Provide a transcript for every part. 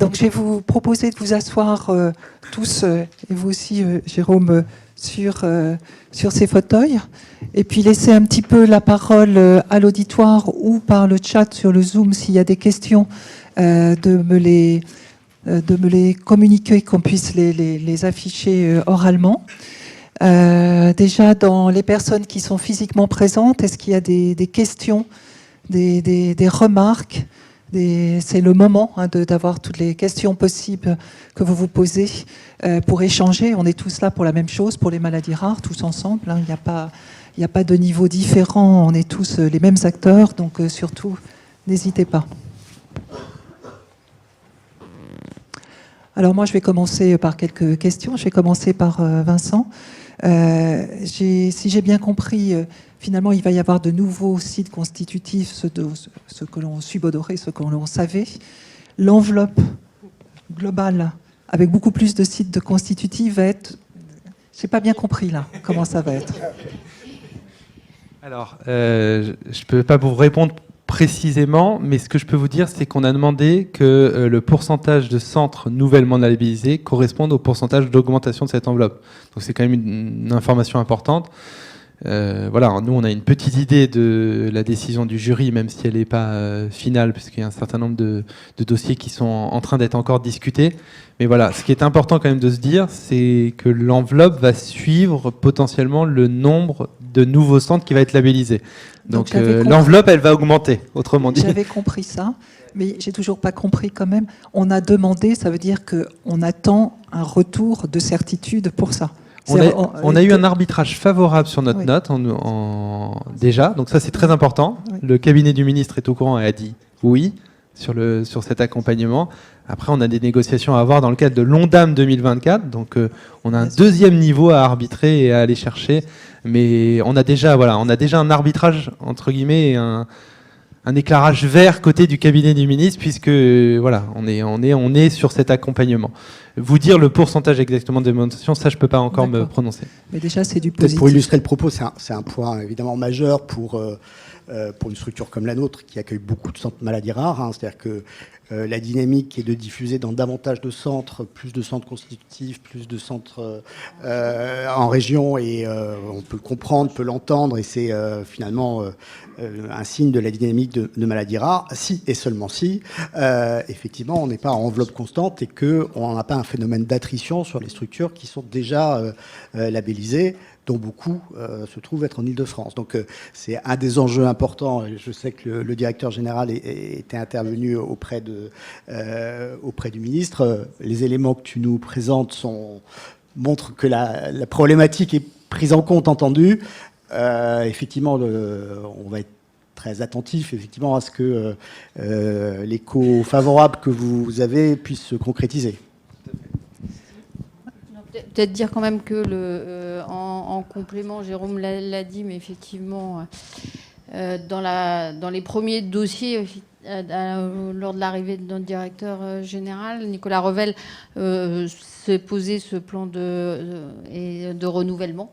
Donc je vais vous proposer de vous asseoir tous, et vous aussi Jérôme, sur ces fauteuils, et puis laisser un petit peu la parole à l'auditoire ou par le chat sur le Zoom s'il y a des questions, de me les communiquer, qu'on puisse les afficher oralement. Déjà, dans les personnes qui sont physiquement présentes, est-ce qu'il y a des questions, des remarques? C'est le moment d'avoir toutes les questions possibles que vous vous posez pour échanger. On est tous là pour la même chose, pour les maladies rares, tous ensemble. Il n'y a pas de niveau différent, on est tous les mêmes acteurs, donc surtout, n'hésitez pas. Alors moi, je vais commencer par quelques questions. Je vais commencer par Vincent. Si j'ai bien compris, finalement, il va y avoir de nouveaux sites constitutifs, ceux que l'on subodorait, ceux que l'on savait. L'enveloppe globale, avec beaucoup plus de sites de constitutifs, va être... Je n'ai pas bien compris, là, comment ça va être. Alors, je ne peux pas vous répondre précisément, mais ce que je peux vous dire, c'est qu'on a demandé que le pourcentage de centres nouvellement labellisés corresponde au pourcentage d'augmentation de cette enveloppe. Donc c'est quand même une information importante. Voilà, nous on a une petite idée de la décision du jury, même si elle n'est pas finale, puisqu'il y a un certain nombre de dossiers qui sont en train d'être encore discutés. Mais voilà, ce qui est important quand même de se dire, c'est que l'enveloppe va suivre potentiellement le nombre de nouveaux centres qui va être labellisé. Donc l'enveloppe, elle va augmenter, autrement dit. J'avais compris ça, mais j'ai toujours pas compris quand même. On a demandé, ça veut dire qu'on attend un retour de certitude pour ça. On a eu un arbitrage favorable sur notre note déjà, donc ça c'est très important. Oui. Le cabinet du ministre est au courant et a dit oui sur cet accompagnement. Après, on a des négociations à avoir dans le cadre de l'ONDAM 2024, donc on a un deuxième niveau à arbitrer et à aller chercher. Mais on a déjà un arbitrage, entre guillemets, et un éclairage vert côté du cabinet du ministre, puisque voilà, on est sur cet accompagnement. Vous dire le pourcentage exactement de démonstration, ça je peux pas encore me prononcer. Mais déjà c'est du positif. Pour illustrer le propos, c'est un point évidemment majeur pour une structure comme la nôtre qui accueille beaucoup de centres maladies rares. C'est-à-dire que la dynamique est de diffuser dans davantage de centres, plus de centres constitutifs, plus de centres en région, et on peut le comprendre, peut l'entendre, et c'est finalement un signe de la dynamique de maladies rares, si et seulement si, effectivement, on n'est pas en enveloppe constante et qu'on n'a pas un phénomène d'attrition sur les structures qui sont déjà labellisées, dont beaucoup se trouvent être en Île-de-France. Donc c'est un des enjeux importants. Je sais que le directeur général était intervenu auprès du ministre. Les éléments que tu nous présentes montrent que la problématique est prise en compte, entendue. Effectivement, on va être très attentif effectivement à ce que l'écho favorable que vous avez puisse se concrétiser. Peut-être dire quand même que en complément, Jérôme l'a dit, mais effectivement, dans les premiers dossiers, lors de l'arrivée de notre directeur général, Nicolas Revel, s'est posé ce plan de renouvellement.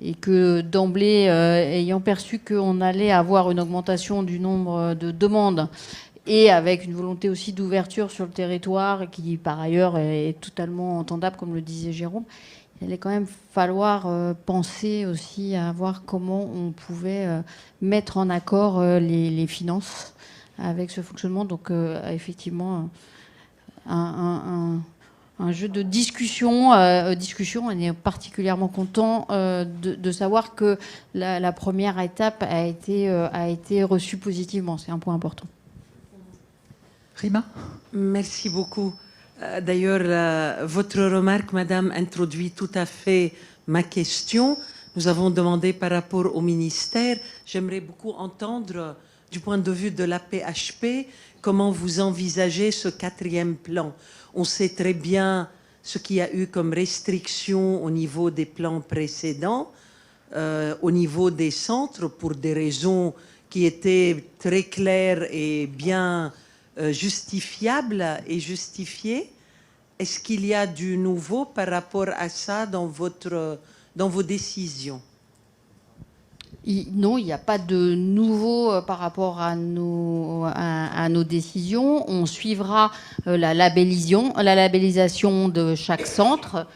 Et que d'emblée, ayant perçu qu'on allait avoir une augmentation du nombre de demandes, et avec une volonté aussi d'ouverture sur le territoire, qui par ailleurs est totalement entendable, comme le disait Jérôme, il allait quand même falloir penser aussi à voir comment on pouvait mettre en accord les finances avec ce fonctionnement. Donc effectivement, un jeu de discussion. On est particulièrement content de savoir que la première étape a été reçue positivement. C'est un point important. Rima ? Merci beaucoup. D'ailleurs, votre remarque, madame, introduit tout à fait ma question. Nous avons demandé par rapport au ministère. J'aimerais beaucoup entendre, du point de vue de l'AP-HP, comment vous envisagez ce 4e plan. On sait très bien ce qu'il y a eu comme restriction au niveau des plans précédents, au niveau des centres, pour des raisons qui étaient très claires et bien justifiables et justifiées. Est-ce qu'il y a du nouveau par rapport à ça dans vos décisions ? Non, il n'y a pas de nouveau par rapport à nos décisions. On suivra la labellisation de chaque centre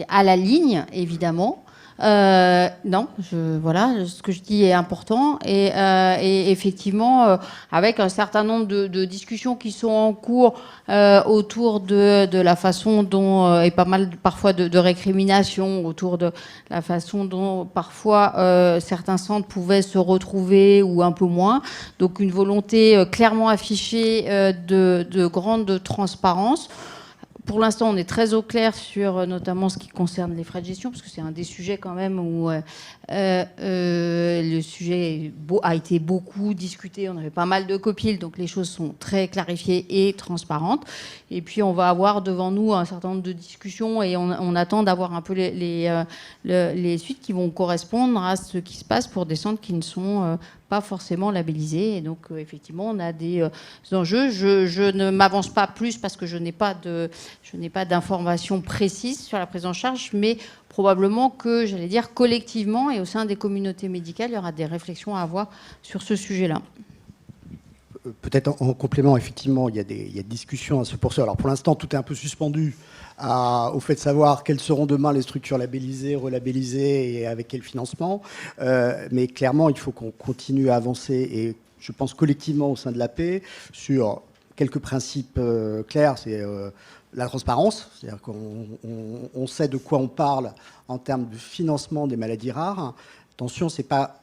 à la ligne, évidemment. Non, voilà, ce que je dis est important. Et effectivement, avec un certain nombre de discussions qui sont en cours autour de la façon dont, et pas mal parfois de récriminations, autour de la façon dont parfois certains centres pouvaient se retrouver ou un peu moins. Donc une volonté clairement affichée de grande transparence. Pour l'instant, on est très au clair sur notamment ce qui concerne les frais de gestion, parce que c'est un des sujets quand même où le sujet a été beaucoup discuté. On avait pas mal de copiles, donc les choses sont très clarifiées et transparentes. Et puis, on va avoir devant nous un certain nombre de discussions et on attend d'avoir un peu les suites qui vont correspondre à ce qui se passe pour des centres qui ne sont pas forcément labellisés. Et donc, effectivement, on a des enjeux. Je ne m'avance pas plus parce que je n'ai pas d'informations précises sur la prise en charge, mais probablement que, j'allais dire, collectivement et au sein des communautés médicales, il y aura des réflexions à avoir sur ce sujet-là. Peut-être en complément, effectivement, il y a des discussions à se poursuivre. Alors pour l'instant, tout est un peu suspendu au fait de savoir quelles seront demain les structures labellisées, relabellisées et avec quel financement. Mais clairement, il faut qu'on continue à avancer, et je pense collectivement au sein de l'AP, sur quelques principes clairs. C'est la transparence, c'est-à-dire qu'on sait de quoi on parle en termes de financement des maladies rares. Attention, c'est pas...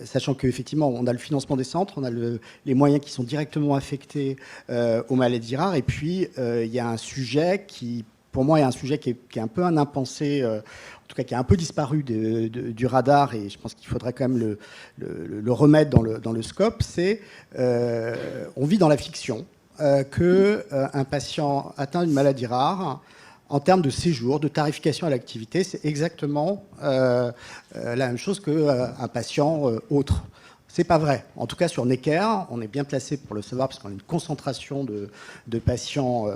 Sachant qu'effectivement, on a le financement des centres, on a les moyens qui sont directement affectés aux maladies rares. Et puis, il y a un sujet qui, pour moi, est un sujet qui est un peu un impensé, en tout cas qui a un peu disparu du radar, et je pense qu'il faudrait quand même le remettre dans le scope. C'est, on vit dans la fiction qu'un patient atteint d'une maladie rare, en termes de séjour, de tarification à l'activité, c'est exactement la même chose qu'un patient autre. C'est pas vrai. En tout cas, sur Necker, on est bien placé pour le savoir, parce qu'on a une concentration de patients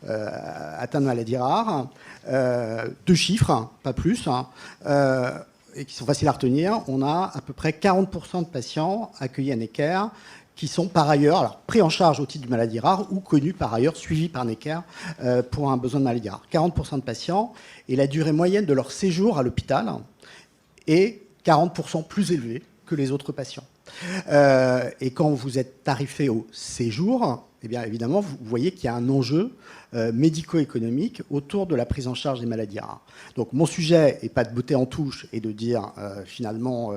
atteints de maladies rares. Deux chiffres, hein, pas plus, hein, et qui sont faciles à retenir. On a à peu près 40% de patients accueillis à Necker qui sont par ailleurs alors, pris en charge au titre de maladie rare ou connus par ailleurs, suivis par Necker pour un besoin de maladie rare. 40% de patients, et la durée moyenne de leur séjour à l'hôpital est 40% plus élevée que les autres patients. Et quand vous êtes tarifé au séjour, eh bien évidemment, vous voyez qu'il y a un enjeu médico-économique autour de la prise en charge des maladies rares. Donc mon sujet n'est pas de botter en touche et de dire finalement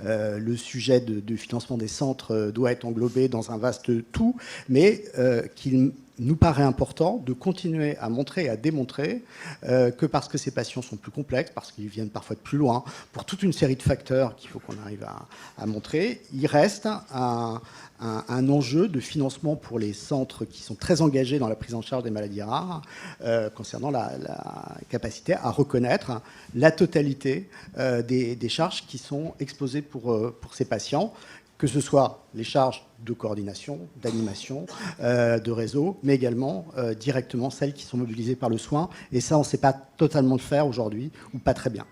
le sujet de financement des centres doit être englobé dans un vaste tout, mais qu'il nous paraît important de continuer à montrer et à démontrer que parce que ces patients sont plus complexes, parce qu'ils viennent parfois de plus loin, pour toute une série de facteurs qu'il faut qu'on arrive à montrer, il reste un enjeu de financement pour les centres qui sont très engagés dans la prise en charge des maladies rares, concernant la capacité à reconnaître la totalité des charges qui sont exposées pour ces patients, que ce soit les charges de coordination, d'animation, de réseau, mais également directement celles qui sont mobilisées par le soin. Et ça, on ne sait pas totalement le faire aujourd'hui, ou pas très bien.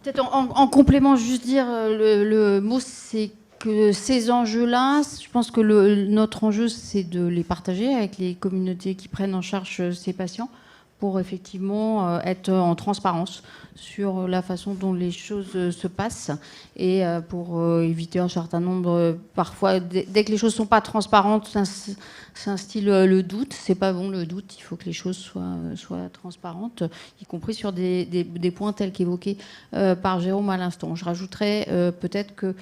Peut-être en complément, juste dire le mot, c'est que ces enjeux-là, je pense que notre enjeu, c'est de les partager avec les communautés qui prennent en charge ces patients pour effectivement être en transparence sur la façon dont les choses se passent et pour éviter un certain nombre, parfois, dès que les choses ne sont pas transparentes, s'instille le doute. C'est pas bon le doute, il faut que les choses soient transparentes, y compris sur des points tels qu'évoqués par Jérôme à l'instant. Je rajouterais peut-être que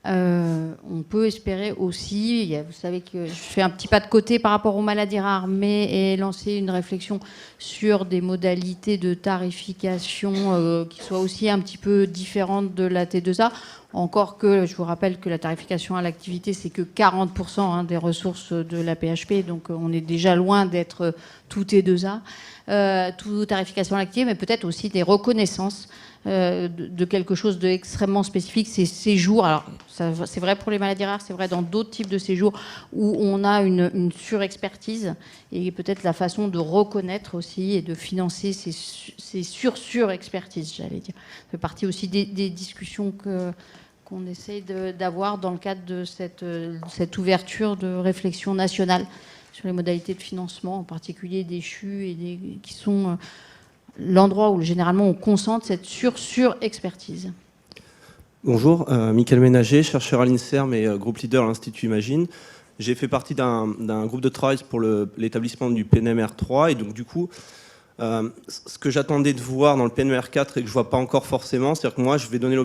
on peut espérer aussi, vous savez que je fais un petit pas de côté par rapport aux maladies rares, mais lancer une réflexion sur des modalités de tarification qui soient aussi un petit peu différentes de la T2A. Encore que, je vous rappelle que la tarification à l'activité, c'est que 40% des ressources de la PHP, donc on est déjà loin d'être tout et deux A. Tout tarification à l'activité, mais peut-être aussi des reconnaissances de quelque chose d'extrêmement spécifique, ces séjours. Alors, c'est vrai pour les maladies rares, c'est vrai dans d'autres types de séjours où on a une surexpertise, et peut-être la façon de reconnaître aussi et de financer ces surexpertises, j'allais dire. Ça fait partie aussi des discussions qu'on essaye d'avoir dans le cadre de cette ouverture de réflexion nationale sur les modalités de financement, en particulier des CHU, qui sont l'endroit où généralement on concentre cette surexpertise. Bonjour, Mickaël Ménager, chercheur à l'INSERM et groupe leader à l'Institut Imagine. J'ai fait partie d'un groupe de travail pour l'établissement du PNMR 3, et donc du coup, ce que j'attendais de voir dans le PNMR 4 et que je ne vois pas encore forcément, c'est-à-dire que moi je vais donner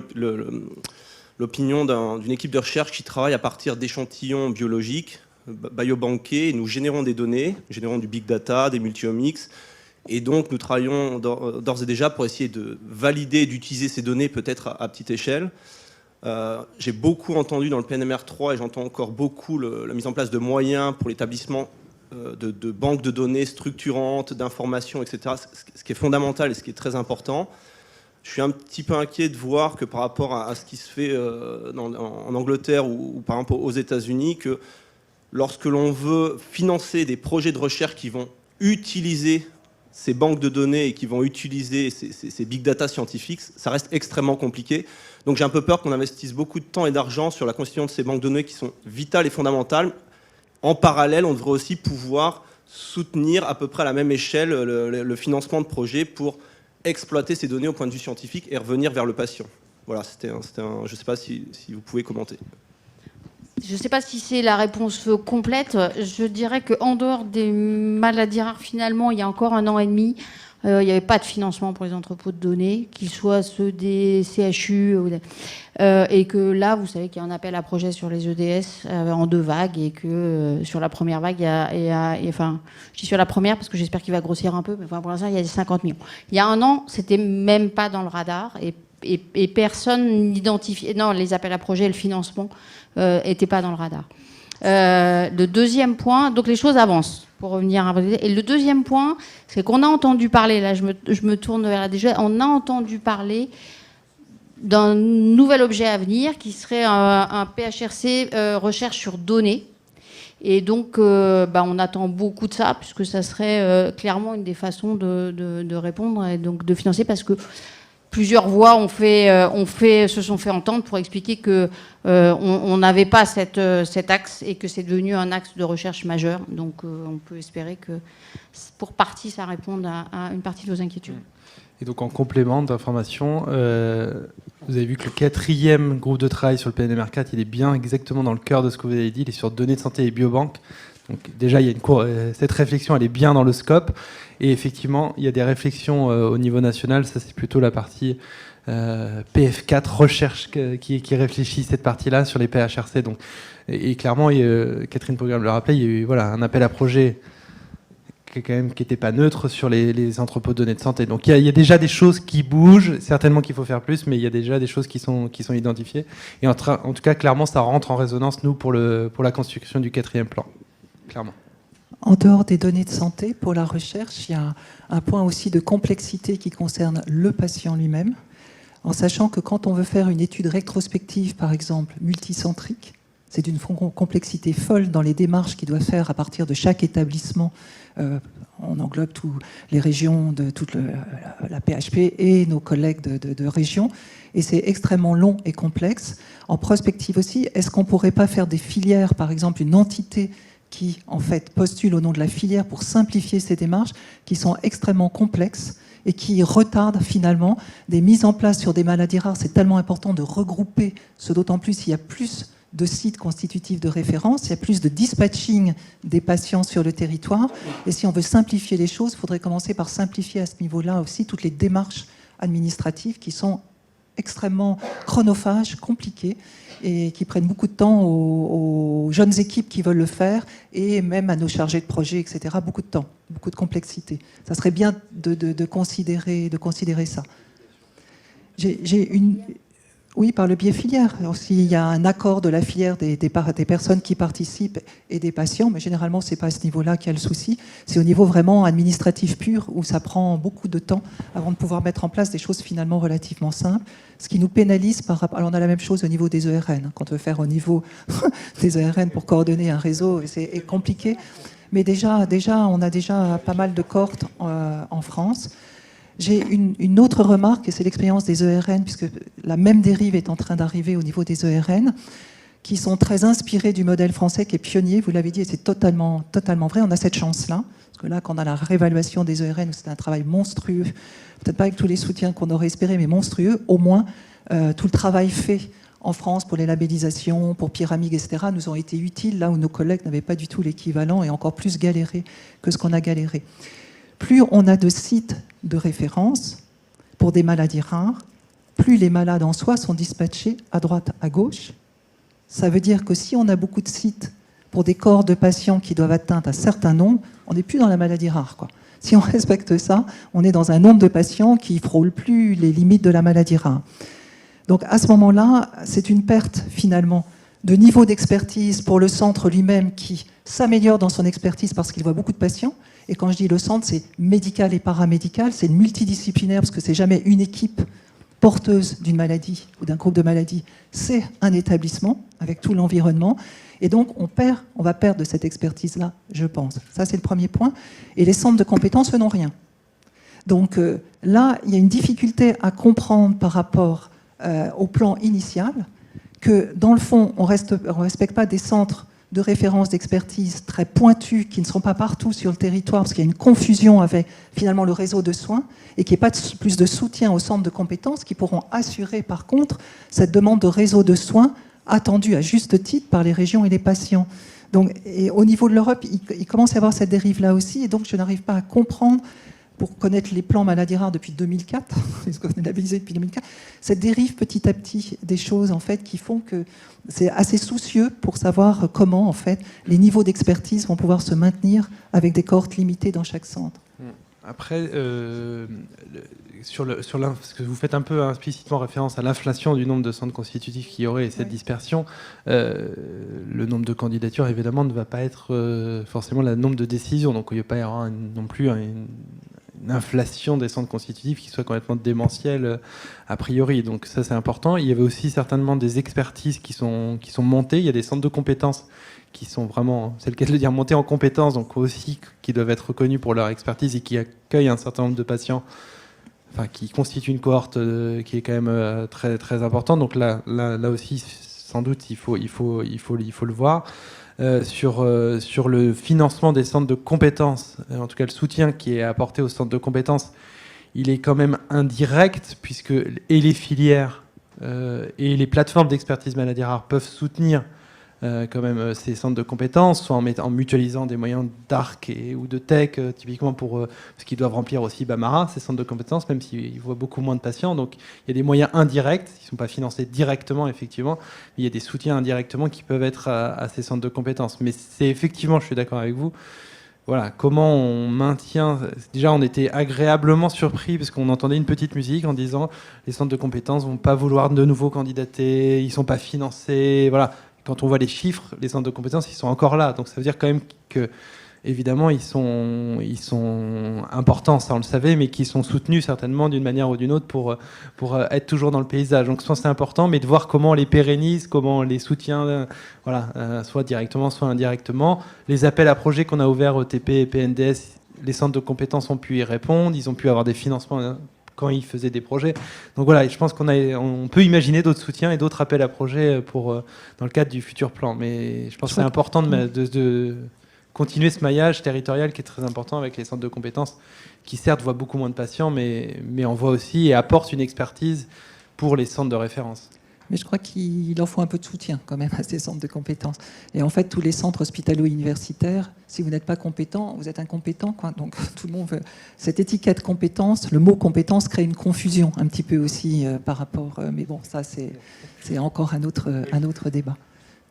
l'opinion d'une équipe de recherche qui travaille à partir d'échantillons biologiques, biobanqués, et nous générons des données, nous générons du big data, des multiomics, et donc nous travaillons d'ores et déjà pour essayer de valider et d'utiliser ces données peut-être à petite échelle. J'ai beaucoup entendu dans le PNMR 3, et j'entends encore beaucoup la mise en place de moyens pour l'établissement de banques de données structurantes, d'informations, etc., ce qui est fondamental et ce qui est très important. Je suis un petit peu inquiet de voir que par rapport à ce qui se fait en Angleterre ou par exemple aux États-Unis, que lorsque l'on veut financer des projets de recherche qui vont utiliser ces banques de données et qui vont utiliser ces big data scientifiques, ça reste extrêmement compliqué. Donc j'ai un peu peur qu'on investisse beaucoup de temps et d'argent sur la constitution de ces banques de données qui sont vitales et fondamentales. En parallèle, on devrait aussi pouvoir soutenir à peu près à la même échelle le financement de projets pour exploiter ces données au point de vue scientifique et revenir vers le patient. Voilà, je ne sais pas si vous pouvez commenter. Je ne sais pas si c'est la réponse complète. Je dirais qu'en dehors des maladies rares, finalement, il y a encore 1 an et demi, il n'y avait pas de financement pour les entrepôts de données, qu'ils soient ceux des CHU, et que là, vous savez qu'il y a un appel à projet sur les EDS en 2 vagues, et que sur la première vague, enfin, je dis sur la première parce que j'espère qu'il va grossir un peu, mais enfin, pour l'instant, il y a 50 millions. Il y a 1 an, c'était même pas dans le radar, et personne n'identifiait. Non, les appels à projet et le financement n'étaient pas dans le radar. Le deuxième point, donc les choses avancent, pour revenir à... Et le deuxième point, c'est qu'on a entendu parler, là je me tourne vers la DG, on a entendu parler d'un nouvel objet à venir qui serait un PHRC recherche sur données. Et donc, on attend beaucoup de ça, puisque ça serait clairement une des façons de répondre et donc de financer, parce que plusieurs voix se sont fait entendre pour expliquer que on n'avait pas cet axe et que c'est devenu un axe de recherche majeur. Donc, on peut espérer que, pour partie, ça réponde à une partie de vos inquiétudes. Et donc, en complément d'information, vous avez vu que le 4e groupe de travail sur le PNMR 4, il est bien exactement dans le cœur de ce que vous avez dit, il est sur données de santé et biobanques. Donc déjà, il y a cette réflexion, elle est bien dans le scope. Et effectivement, il y a des réflexions au niveau national. Ça, c'est plutôt la partie PF4 recherche qui réfléchit cette partie-là sur les PHRC. Donc, et clairement, Catherine Programme le rappelait, il y a eu un appel à projet qui n'était pas neutre sur les entrepôts de données de santé. Donc il y a déjà des choses qui bougent. Certainement qu'il faut faire plus, mais il y a déjà des choses qui sont identifiées. Et en tout cas, clairement, ça rentre en résonance, nous, pour la construction du 4e plan. Clairement. En dehors des données de santé, pour la recherche, il y a un point aussi de complexité qui concerne le patient lui-même, en sachant que quand on veut faire une étude rétrospective, par exemple, multicentrique, c'est d'une complexité folle dans les démarches qu'il doit faire à partir de chaque établissement. On englobe toutes les régions de toute la PHP et nos collègues de région. Et c'est extrêmement long et complexe. En prospective aussi, est-ce qu'on ne pourrait pas faire des filières, par exemple, une entité qui, en fait, postule au nom de la filière pour simplifier ces démarches, qui sont extrêmement complexes et qui retardent finalement des mises en place sur des maladies rares. C'est tellement important de regrouper, ce d'autant plus s'il y a plus de sites constitutifs de référence, il y a plus de dispatching des patients sur le territoire. Et si on veut simplifier les choses, il faudrait commencer par simplifier à ce niveau-là aussi toutes les démarches administratives qui sont extrêmement chronophages, compliquées, et qui prennent beaucoup de temps aux jeunes équipes qui veulent le faire, et même à nos chargés de projet, etc. Beaucoup de temps, beaucoup de complexité. Ça serait bien de considérer ça. Oui, par le biais filière. S'il y a un accord de la filière des personnes qui participent et des patients, mais généralement, ce n'est pas à ce niveau-là qu'il y a le souci. C'est au niveau vraiment administratif pur, où ça prend beaucoup de temps avant de pouvoir mettre en place des choses finalement relativement simples. Ce qui nous pénalise par rapport... Alors, on a la même chose au niveau des ERN. Quand on veut faire au niveau des ERN pour coordonner un réseau, c'est compliqué. Mais déjà, on a déjà pas mal de cohortes en France. J'ai une autre remarque, et c'est l'expérience des ERN, puisque la même dérive est en train d'arriver au niveau des ERN, qui sont très inspirés du modèle français qui est pionnier, vous l'avez dit, et c'est totalement vrai. On a cette chance-là, parce que là, quand on a la réévaluation des ERN, c'est un travail monstrueux, peut-être pas avec tous les soutiens qu'on aurait espéré, mais monstrueux, au moins, tout le travail fait en France pour les labellisations, pour Pyramide, etc., nous ont été utiles, là où nos collègues n'avaient pas du tout l'équivalent, et encore plus galéré que ce qu'on a galéré. Plus on a de sites de référence pour des maladies rares, plus les malades en soi sont dispatchés à droite, à gauche. Ça veut dire que si on a beaucoup de sites pour des corps de patients qui doivent atteindre un certain nombre, on n'est plus dans la maladie rare, quoi. Si on respecte ça, on est dans un nombre de patients qui ne frôlent plus les limites de la maladie rare. Donc à ce moment-là, c'est une perte finalement de niveau d'expertise pour le centre lui-même qui s'améliore dans son expertise parce qu'il voit beaucoup de patients. Et quand je dis le centre, c'est médical et paramédical, c'est multidisciplinaire parce que c'est jamais une équipe porteuse d'une maladie ou d'un groupe de maladies, c'est un établissement avec tout l'environnement. Et donc on va perdre de cette expertise-là, je pense. Ça, c'est le premier point. Et les centres de compétences, eux, n'ont rien. Donc là, il y a une difficulté à comprendre par rapport au plan initial que, dans le fond, on ne respecte pas des centres de référence d'expertise très pointus qui ne seront pas partout sur le territoire parce qu'il y a une confusion avec finalement le réseau de soins et qu'il n'y ait pas plus de soutien aux centres de compétences qui pourront assurer par contre cette demande de réseau de soins attendue à juste titre par les régions et les patients. Donc, et au niveau de l'Europe, il commence à y avoir cette dérive-là aussi et donc je n'arrive pas à comprendre, pour connaître les plans maladies rares depuis 2004, puisqu'on est labellisé depuis 2004, cette dérive petit à petit des choses en fait qui font que c'est assez soucieux pour savoir comment en fait les niveaux d'expertise vont pouvoir se maintenir avec des cohortes limitées dans chaque centre. Après, parce que vous faites un peu implicitement référence à l'inflation du nombre de centres constitutifs qu'il y aurait et cette dispersion, le nombre de candidatures évidemment ne va pas être forcément le nombre de décisions, donc il ne va pas y avoir non plus une inflation des centres constitutifs qui soit complètement démentielle a priori. Donc ça c'est important. Il y avait aussi certainement des expertises qui sont montées. Il y a des centres de compétences qui sont vraiment, c'est le cas de le dire, montés en compétences, donc aussi qui doivent être reconnus pour leur expertise et qui accueillent un certain nombre de patients, enfin qui constituent une cohorte qui est quand même très très importante. Donc là aussi sans doute il faut le voir. Sur le financement des centres de compétences, en tout cas le soutien qui est apporté aux centres de compétences, il est quand même indirect, puisque et les filières et les plateformes d'expertise maladies rares peuvent soutenir quand même ces centres de compétences, soit en mutualisant des moyens d'ARC ou de tech, typiquement pour ce qu'ils doivent remplir aussi BAMARA, ces centres de compétences, même s'ils voient beaucoup moins de patients. Donc il y a des moyens indirects, ils ne sont pas financés directement, effectivement, mais il y a des soutiens indirectement qui peuvent être à ces centres de compétences. Mais c'est effectivement, je suis d'accord avec vous, voilà, comment on maintient... Déjà, on était agréablement surpris parce qu'on entendait une petite musique en disant les centres de compétences ne vont pas vouloir de nouveau candidater, ils ne sont pas financés, voilà. Quand on voit les chiffres, les centres de compétences, ils sont encore là. Donc ça veut dire quand même que, évidemment, ils sont importants, ça on le savait, mais qu'ils sont soutenus certainement d'une manière ou d'une autre pour être toujours dans le paysage. Donc je pense que c'est important, mais de voir comment on les pérennise, comment on les soutient, soit directement, soit indirectement. Les appels à projets qu'on a ouverts au TP et PNDS, les centres de compétences ont pu y répondre, ils ont pu avoir des financements quand ils faisaient des projets. Donc voilà, je pense on peut imaginer d'autres soutiens et d'autres appels à projets dans le cadre du futur plan. Mais je pense que c'est important de continuer ce maillage territorial qui est très important avec les centres de compétences qui certes voient beaucoup moins de patients, mais en voient aussi et apportent une expertise pour les centres de référence. Mais je crois qu'il en faut un peu de soutien quand même à ces centres de compétences. Et en fait, tous les centres hospitalo-universitaires, si vous n'êtes pas compétent, vous êtes incompétent, quoi. Donc tout le monde veut... Cette étiquette compétence, le mot compétence crée une confusion un petit peu aussi par rapport... mais bon, ça c'est encore un autre débat.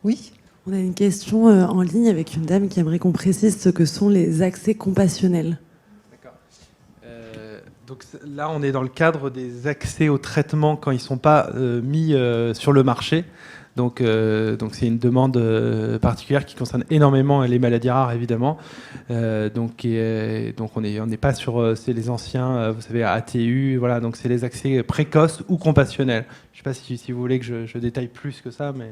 Oui ? On a une question en ligne avec une dame qui aimerait qu'on précise ce que sont les accès compassionnels. D'accord. Donc là, on est dans le cadre des accès au traitement quand ils ne sont pas mis sur le marché. Donc c'est une demande particulière qui concerne énormément les maladies rares, évidemment. Donc on n'est pas sur c'est les anciens, vous savez, ATU, voilà. Donc c'est les accès précoces ou compassionnels. Je ne sais pas si vous voulez que je détaille plus que ça, mais...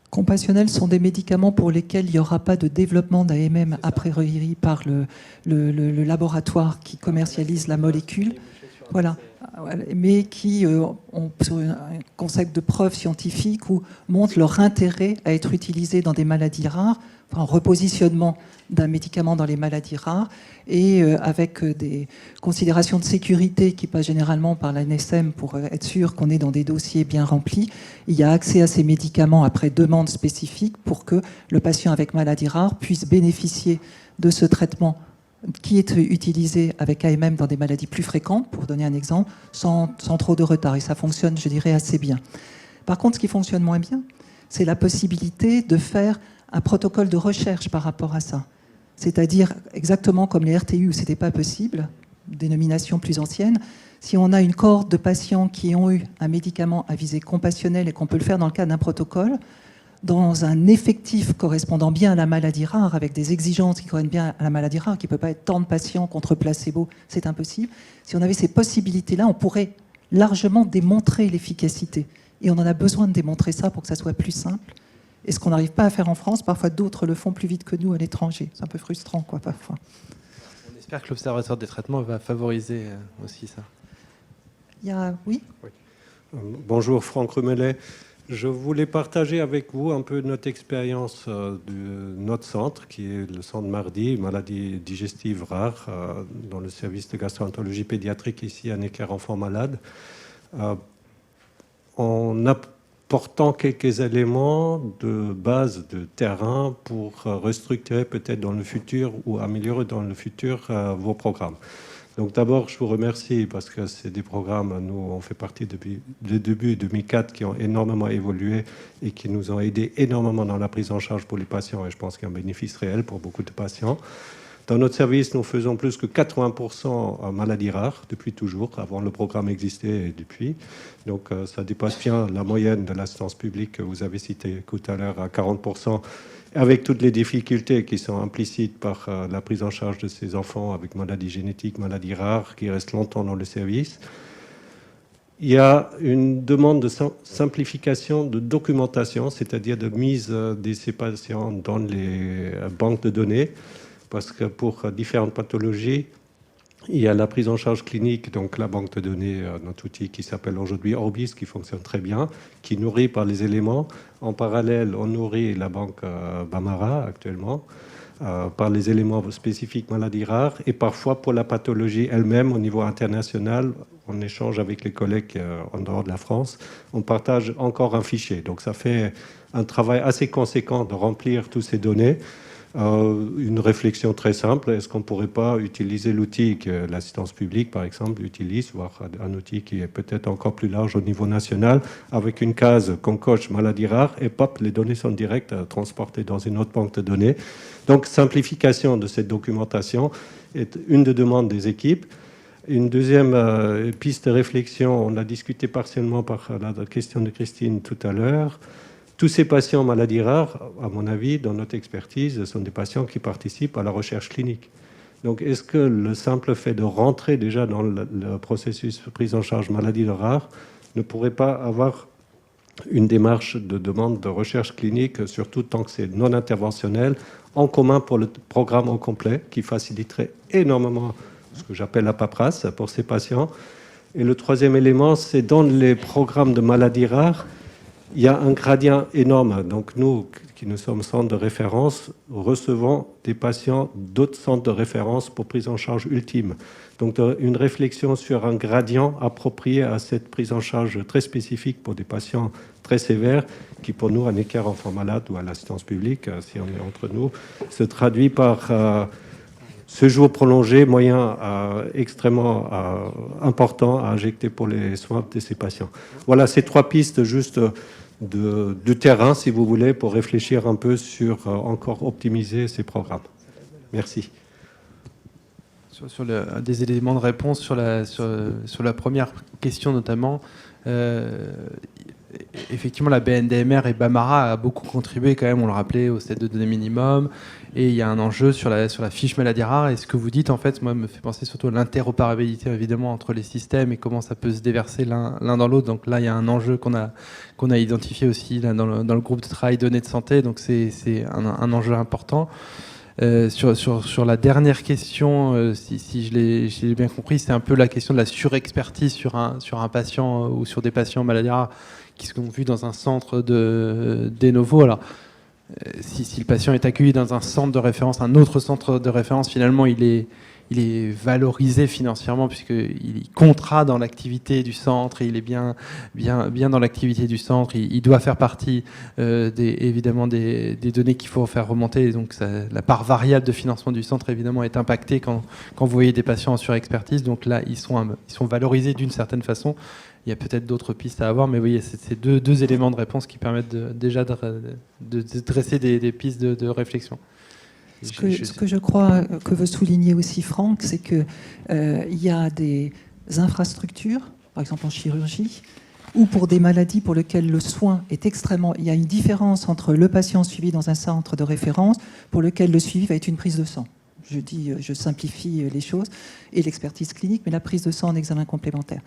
Compassionnels sont des médicaments pour lesquels il n'y aura pas de développement d'AMM a priori par le laboratoire qui commercialise la molécule. Voilà. Mais qui ont sur un concept de preuve scientifique ou montrent leur intérêt à être utilisés dans des maladies rares, enfin, en repositionnement d'un médicament dans les maladies rares, et avec des considérations de sécurité qui passent généralement par l'ANSM pour être sûr qu'on est dans des dossiers bien remplis. Il y a accès à ces médicaments après demande spécifique pour que le patient avec maladie rare puisse bénéficier de ce traitement qui est utilisé avec AMM dans des maladies plus fréquentes, pour donner un exemple, sans trop de retard. Et ça fonctionne, je dirais, assez bien. Par contre, ce qui fonctionne moins bien, c'est la possibilité de faire un protocole de recherche par rapport à ça. C'est-à-dire, exactement comme les RTU où ce n'était pas possible, dénomination plus ancienne, si on a une cohorte de patients qui ont eu un médicament à visée compassionnelle et qu'on peut le faire dans le cadre d'un protocole, dans un effectif correspondant bien à la maladie rare, avec des exigences qui correspondent bien à la maladie rare, qui ne peut pas être tant de patients contre placebo, c'est impossible. Si on avait ces possibilités-là, on pourrait largement démontrer l'efficacité. Et on en a besoin de démontrer ça pour que ça soit plus simple. Et ce qu'on n'arrive pas à faire en France, parfois d'autres le font plus vite que nous à l'étranger. C'est un peu frustrant, quoi, parfois. On espère que l'Observatoire des traitements va favoriser aussi ça. Il y a... Oui ? Bonjour, Franck Rumelet. Je voulais partager avec vous un peu notre expérience de notre centre, qui est le centre Mardi, maladies digestives rares, dans le service de gastroentérologie pédiatrique ici à Necker Enfants Malades. En apportant quelques éléments de base de terrain pour restructurer peut-être dans le futur ou améliorer dans le futur vos programmes. Donc d'abord, je vous remercie parce que c'est des programmes, nous, on fait partie depuis le début 2004 qui ont énormément évolué et qui nous ont aidés énormément dans la prise en charge pour les patients et je pense qu'il y a un bénéfice réel pour beaucoup de patients. Dans notre service, nous faisons plus que 80% en maladies rares depuis toujours. Avant, le programme existait et depuis. Donc ça dépasse bien la moyenne de l'assistance publique que vous avez citée tout à l'heure à 40%. Avec toutes les difficultés qui sont implicites par la prise en charge de ces enfants avec maladies génétiques, maladies rares, qui restent longtemps dans le service. Il y a une demande de simplification de documentation, c'est-à-dire de mise de ces patients dans les banques de données, parce que pour différentes pathologies, il y a la prise en charge clinique, donc la banque de données, notre outil qui s'appelle aujourd'hui Orbis, qui fonctionne très bien, qui nourrit par les éléments. En parallèle, on nourrit la banque Bamara actuellement par les éléments spécifiques maladies rares et parfois pour la pathologie elle-même au niveau international, on échange avec les collègues en dehors de la France, on partage encore un fichier. Donc ça fait un travail assez conséquent de remplir toutes ces données. Une réflexion très simple, est-ce qu'on ne pourrait pas utiliser l'outil que l'assistance publique, par exemple, utilise, voire un outil qui est peut-être encore plus large au niveau national, avec une case qu'on coche maladie rare, et pop, les données sont directes transportées dans une autre banque de données. Donc, simplification de cette documentation est une des demandes des équipes. Une deuxième piste de réflexion, on l'a discuté partiellement par la question de Christine tout à l'heure. Tous ces patients maladies rares, à mon avis, dans notre expertise, sont des patients qui participent à la recherche clinique. Donc, est-ce que le simple fait de rentrer déjà dans le processus de prise en charge maladie rare ne pourrait pas avoir une démarche de demande de recherche clinique, surtout tant que c'est non interventionnel, en commun pour le programme au complet, qui faciliterait énormément ce que j'appelle la paperasse pour ces patients. Et le troisième élément, c'est dans les programmes de maladies rares, il y a un gradient énorme. Donc nous, qui nous sommes centre de référence, recevons des patients d'autres centres de référence pour prise en charge ultime. Donc une réflexion sur un gradient approprié à cette prise en charge très spécifique pour des patients très sévères, qui pour nous, à Necker Enfants Malades ou à l'assistance publique, si on est entre nous, se traduit par ce jour prolongé, moyen extrêmement important à injecter pour les soins de ces patients. Voilà ces trois pistes juste de terrain, si vous voulez, pour réfléchir un peu sur encore optimiser ces programmes. Merci. des éléments de réponse sur la première question notamment. Effectivement, la BNDMR et Bamara a beaucoup contribué quand même, on le rappelait, au set de données minimum. Et il y a un enjeu sur la fiche maladie rare. Et ce que vous dites, en fait, moi, me fait penser surtout à l'interopérabilité, évidemment, entre les systèmes et comment ça peut se déverser l'un dans l'autre. Donc là, il y a un enjeu qu'on a identifié aussi là, dans le groupe de travail données de santé. Donc c'est un enjeu important. Sur la dernière question, si je l'ai bien compris, c'est un peu la question de la surexpertise sur un patient ou sur des patients maladies rares qui sont vus dans un centre de novo. Alors, si le patient est accueilli dans un centre de référence, un autre centre de référence, finalement, il est valorisé financièrement puisqu'il comptera dans l'activité du centre et il est bien dans l'activité du centre. Il doit faire partie évidemment des données qu'il faut faire remonter. Et donc la part variable de financement du centre évidemment est impactée quand vous voyez des patients en surexpertise. Donc là, ils sont valorisés d'une certaine façon. Il y a peut-être d'autres pistes à avoir, mais vous voyez, c'est deux éléments de réponse qui permettent déjà de dresser des pistes de réflexion. Ce que je crois que veut souligner aussi Franck, c'est qu'il y a des infrastructures, par exemple en chirurgie, ou pour des maladies pour lesquelles le soin est extrêmement... Il y a une différence entre le patient suivi dans un centre de référence pour lequel le suivi va être une prise de sang. Je simplifie les choses, et l'expertise clinique, mais la prise de sang en examen complémentaire.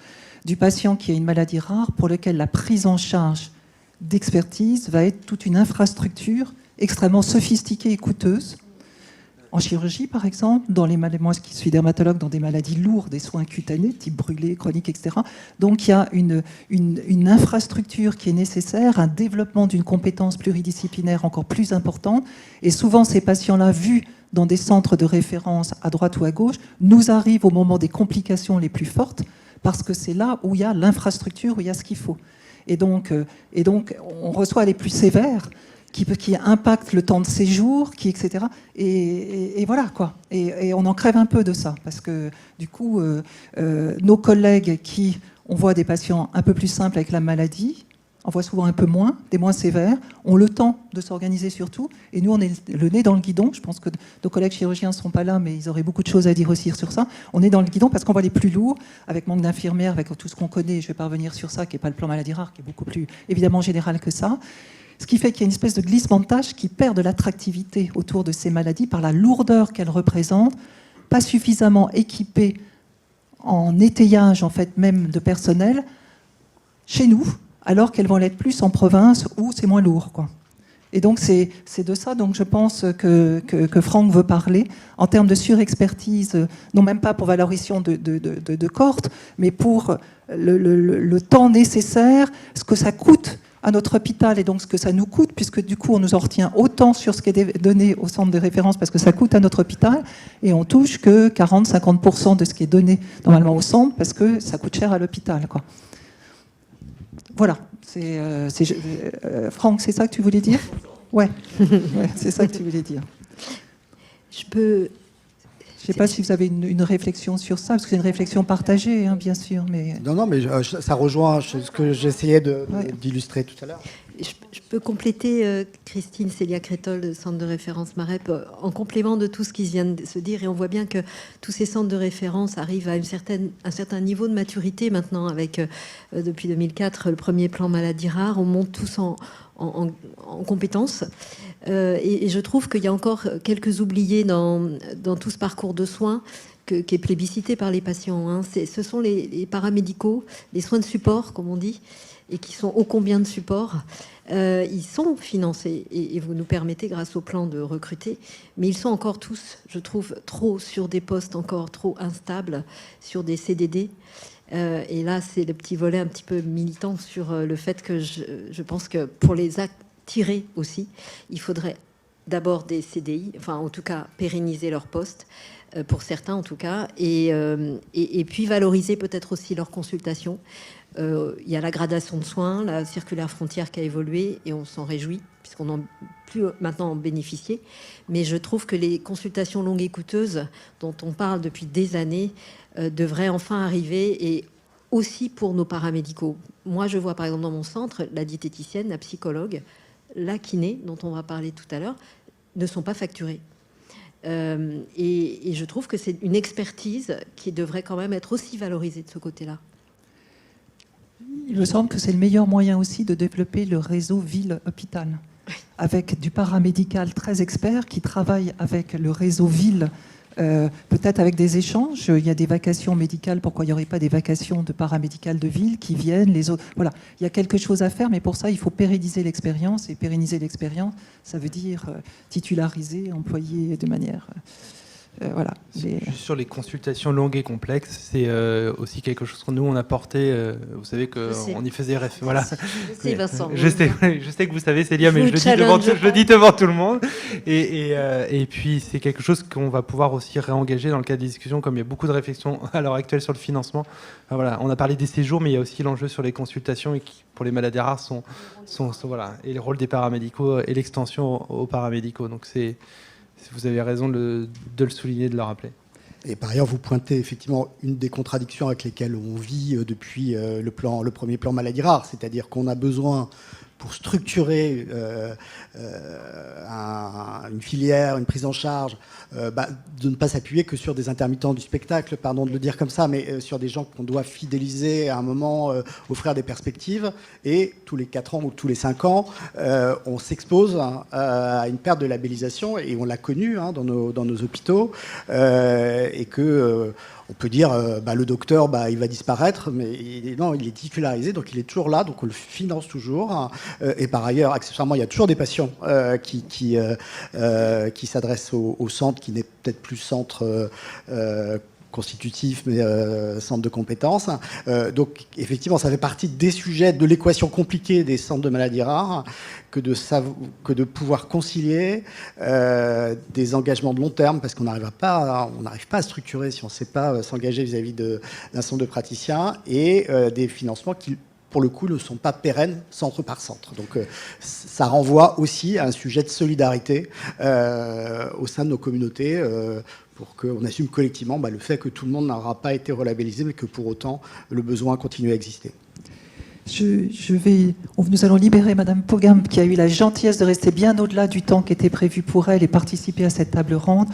Du patient qui a une maladie rare pour lequel la prise en charge d'expertise va être toute une infrastructure extrêmement sophistiquée et coûteuse. En chirurgie, par exemple, moi qui suis dermatologue, dans des maladies lourdes, des soins cutanés, type brûlés, chroniques, etc. Donc il y a une infrastructure qui est nécessaire, un développement d'une compétence pluridisciplinaire encore plus importante. Et souvent, ces patients-là, vus dans des centres de référence à droite ou à gauche, nous arrivent au moment des complications les plus fortes, parce que c'est là où il y a l'infrastructure, où il y a ce qu'il faut. Et donc, on reçoit les plus sévères, qui impactent le temps de séjour, etc. Et voilà, quoi. Et on en crève un peu de ça, parce que du coup, nos collègues on voit des patients un peu plus simples avec la maladie, on voit souvent un peu moins, des moins sévères, ont le temps de s'organiser surtout, et nous, on est le nez dans le guidon. Je pense que nos collègues chirurgiens ne sont pas là, mais ils auraient beaucoup de choses à dire aussi sur ça. On est dans le guidon parce qu'on voit les plus lourds, avec manque d'infirmières, avec tout ce qu'on connaît, je ne vais pas revenir sur ça, qui n'est pas le plan maladie rare, qui est beaucoup plus évidemment général que ça. Ce qui fait qu'il y a une espèce de glissement de tâches qui perd de l'attractivité autour de ces maladies par la lourdeur qu'elles représentent, pas suffisamment équipées en étayage, en fait, même de personnel, chez nous, alors qu'elles vont l'être plus en province où c'est moins lourd, quoi. Et donc c'est de ça dont je pense que Franck veut parler, en termes de surexpertise, non même pas pour valorisation de cohorte, mais pour le temps nécessaire, ce que ça coûte à notre hôpital et donc ce que ça nous coûte, puisque du coup on nous en retient autant sur ce qui est donné au centre de référence parce que ça coûte à notre hôpital, et on touche que 40-50% de ce qui est donné normalement au centre parce que ça coûte cher à l'hôpital, quoi. Voilà. Franck, c'est ça que tu voulais dire ? Ouais, c'est ça que tu voulais dire. Je ne sais pas si vous avez une réflexion sur ça, parce que c'est une réflexion partagée, hein, bien sûr. Mais... Non, mais ça rejoint ce que j'essayais d'illustrer tout à l'heure. Je peux compléter, Christine Célia-Crétol, de Centre de référence MAREP, en complément de tout ce qui vient de se dire. Et on voit bien que tous ces centres de référence arrivent à un certain niveau de maturité maintenant, avec, depuis 2004, le premier plan maladie rare. On monte tous en compétences. Et je trouve qu'il y a encore quelques oubliés dans tout ce parcours de soins qui est plébiscité par les patients, hein. Ce sont les paramédicaux, les soins de support, comme on dit, et qui sont ô combien de supports. Ils sont financés, et vous nous permettez, grâce au plan, de recruter, mais ils sont encore tous, je trouve, trop sur des postes encore trop instables, sur des CDD. Et là, c'est le petit volet un petit peu militant sur le fait que je pense que pour les attirer aussi, il faudrait d'abord des CDI, enfin en tout cas pérenniser leur poste, pour certains en tout cas, et puis valoriser peut-être aussi leur consultation. Il y a la gradation de soins, la circulaire frontière qui a évolué, et on s'en réjouit, puisqu'on n'en plus maintenant en bénéficier. Mais je trouve que les consultations longues et coûteuses, dont on parle depuis des années, devraient enfin arriver, et aussi pour nos paramédicaux. Moi, je vois par exemple dans mon centre, la diététicienne, la psychologue, la kiné, dont on va parler tout à l'heure, ne sont pas facturés. Et je trouve que c'est une expertise qui devrait quand même être aussi valorisée de ce côté-là. Il me semble que c'est le meilleur moyen aussi de développer le réseau ville-hôpital, avec du paramédical très expert qui travaille avec le réseau ville, peut-être avec des échanges. Il y a des vacations médicales, pourquoi il n'y aurait pas des vacations de paramédical de ville qui viennent, les autres. Voilà, il y a quelque chose à faire, mais pour ça, il faut pérenniser l'expérience. Et pérenniser l'expérience, ça veut dire titulariser, employer de manière... voilà. Juste sur les consultations longues et complexes, c'est aussi quelque chose que nous on a porté. Vous savez qu'on y faisait référence. Voilà. Je sais, Vincent. Je sais que vous savez, Célia, mais vous je le dis devant tout le monde. Et puis c'est quelque chose qu'on va pouvoir aussi réengager dans le cadre des discussions, comme il y a beaucoup de réflexions à l'heure actuelle sur le financement. Enfin, voilà, on a parlé des séjours, mais il y a aussi l'enjeu sur les consultations et qui, pour les maladies rares, sont voilà, et les rôles des paramédicaux et l'extension aux paramédicaux. Donc vous avez raison de le souligner, de le rappeler. Et par ailleurs, vous pointez effectivement une des contradictions avec lesquelles on vit depuis le premier plan maladie rare, c'est-à-dire qu'on a besoin, pour structurer une filière, une prise en charge, de ne pas s'appuyer que sur des intermittents du spectacle, pardon de le dire comme ça, mais sur des gens qu'on doit fidéliser à un moment, offrir des perspectives. Et tous les 4 ans ou tous les 5 ans, on s'expose à une perte de labellisation, et on l'a connu dans nos hôpitaux, et que... on peut dire le docteur il va disparaître, mais non, il est titularisé, donc il est toujours là, donc on le finance toujours. Et par ailleurs, accessoirement, il y a toujours des patients qui s'adressent au centre, qui n'est peut-être plus centre constitutif, mais centre de compétences. Donc effectivement, ça fait partie des sujets de l'équation compliquée des centres de maladies rares, que de pouvoir concilier des engagements de long terme, parce qu'on n'arrive pas à structurer si on ne sait pas s'engager vis-à-vis d'un centre de praticiens, et des financements qui, pour le coup, ne sont pas pérennes centre par centre. Donc ça renvoie aussi à un sujet de solidarité au sein de nos communautés, pour qu'on assume collectivement le fait que tout le monde n'aura pas été relabellisé, mais que pour autant le besoin continue à exister. Nous allons libérer Madame Pogam, qui a eu la gentillesse de rester bien au-delà du temps qui était prévu pour elle et participer à cette table ronde,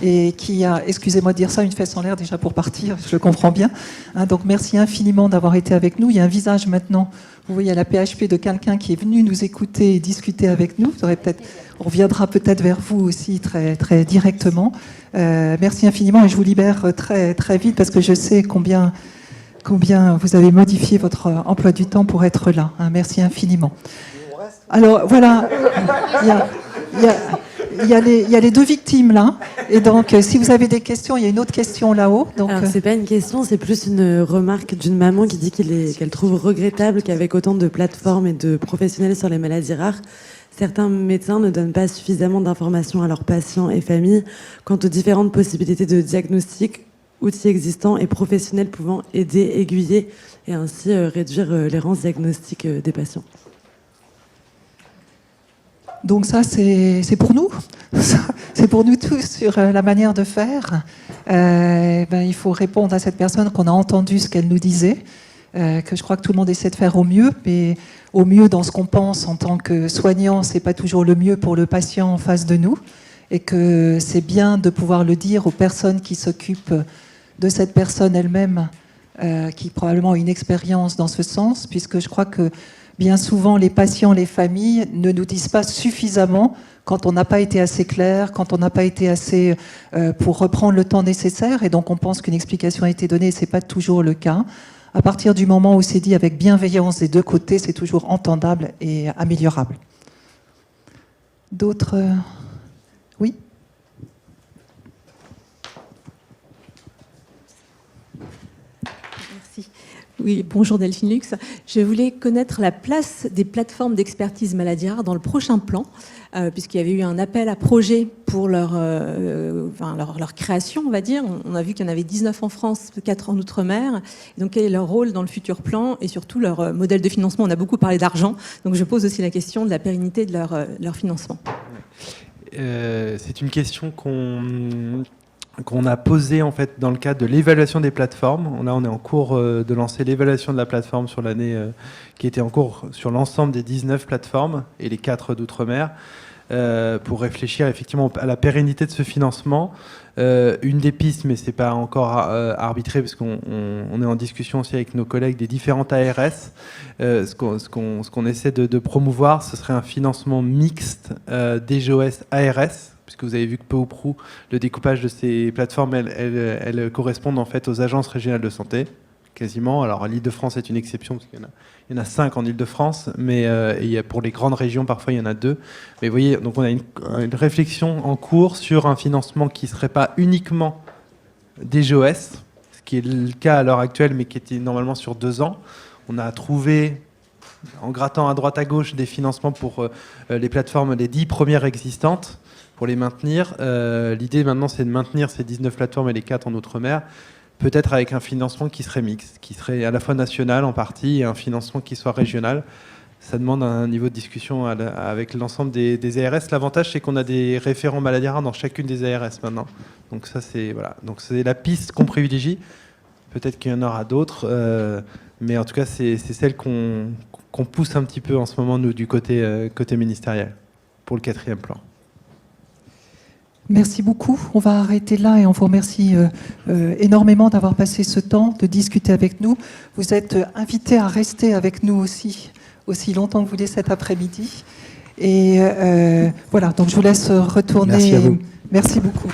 et qui a, excusez-moi de dire ça, une fesse en l'air déjà pour partir, je le comprends bien. Donc merci infiniment d'avoir été avec nous. Il y a un visage maintenant, vous voyez à la PHP, de quelqu'un qui est venu nous écouter et discuter avec nous. On reviendra peut-être vers vous aussi très, très directement. Merci infiniment, et je vous libère très, très vite, parce que je sais combien vous avez modifié votre emploi du temps pour être là. Merci infiniment. Alors voilà, il y a les 2 victimes là. Et donc, si vous avez des questions, il y a une autre question là-haut. Alors, c'est pas une question, c'est plus une remarque d'une maman qui dit qu'elle trouve regrettable qu'avec autant de plateformes et de professionnels sur les maladies rares, certains médecins ne donnent pas suffisamment d'informations à leurs patients et familles quant aux différentes possibilités de diagnostic, outils existants et professionnels pouvant aider, aiguiller et ainsi réduire l'errance diagnostique des patients. Donc ça, c'est pour nous. C'est pour nous tous sur la manière de faire. Il faut répondre à cette personne qu'on a entendu ce qu'elle nous disait, que je crois que tout le monde essaie de faire au mieux, mais au mieux dans ce qu'on pense en tant que soignant, c'est pas toujours le mieux pour le patient en face de nous, et que c'est bien de pouvoir le dire aux personnes qui s'occupent de cette personne elle-même, qui probablement a une expérience dans ce sens, puisque je crois que bien souvent les patients, les familles ne nous disent pas suffisamment quand on n'a pas été assez clair, quand on n'a pas été assez pour reprendre le temps nécessaire, et donc on pense qu'une explication a été donnée, et c'est pas toujours le cas. À partir du moment où c'est dit avec bienveillance des 2 côtés, c'est toujours entendable et améliorable. D'autres Oui ? Oui, bonjour Delphine Lux. Je voulais connaître la place des plateformes d'expertise maladie rare dans le prochain plan, puisqu'il y avait eu un appel à projet pour leur création, on va dire. On a vu qu'il y en avait 19 en France, 4 en Outre-mer. Donc quel est leur rôle dans le futur plan et surtout leur modèle de financement? On a beaucoup parlé d'argent, donc je pose aussi la question de la pérennité de leur financement. C'est une question qu'on a posé en fait dans le cadre de l'évaluation des plateformes. Là, on est en cours de lancer l'évaluation de la plateforme sur l'année qui était en cours sur l'ensemble des 19 plateformes et les 4 d'outre-mer. pour réfléchir effectivement à la pérennité de ce financement. Une des pistes, mais c'est pas encore arbitré, parce qu'on est en discussion aussi avec nos collègues des différentes ARS. Ce qu'on essaie de promouvoir, ce serait un financement mixte DGOS ARS, puisque vous avez vu que peu ou prou, le découpage de ces plateformes, elles correspondent en fait aux agences régionales de santé, quasiment. Alors l'Île-de-France est une exception, parce qu'il y en a 5 en Île-de-France, mais pour les grandes régions, parfois il y en a 2. Mais vous voyez, donc on a une réflexion en cours sur un financement qui ne serait pas uniquement DGOS, ce qui est le cas à l'heure actuelle, mais qui était normalement sur 2 ans. On a trouvé, en grattant à droite à gauche, des financements pour les plateformes, les 10 premières existantes, pour les maintenir. L'idée maintenant, c'est de maintenir ces 19 plateformes et les 4 en Outre-mer, peut-être avec un financement qui serait mixte, qui serait à la fois national en partie et un financement qui soit régional. Ça demande un niveau de discussion avec l'ensemble des ARS. L'avantage, c'est qu'on a des référents maladies rares dans chacune des ARS maintenant. Donc ça, c'est voilà. Donc c'est la piste qu'on privilégie. Peut-être qu'il y en aura d'autres, mais en tout cas, c'est celle qu'on pousse un petit peu en ce moment, nous, du côté ministériel, pour le 4e plan. Merci beaucoup. On va arrêter là et on vous remercie énormément d'avoir passé ce temps, de discuter avec nous. Vous êtes invités à rester avec nous aussi longtemps que vous voulez cet après-midi. Et voilà, donc je vous laisse retourner. Merci à vous. Merci beaucoup.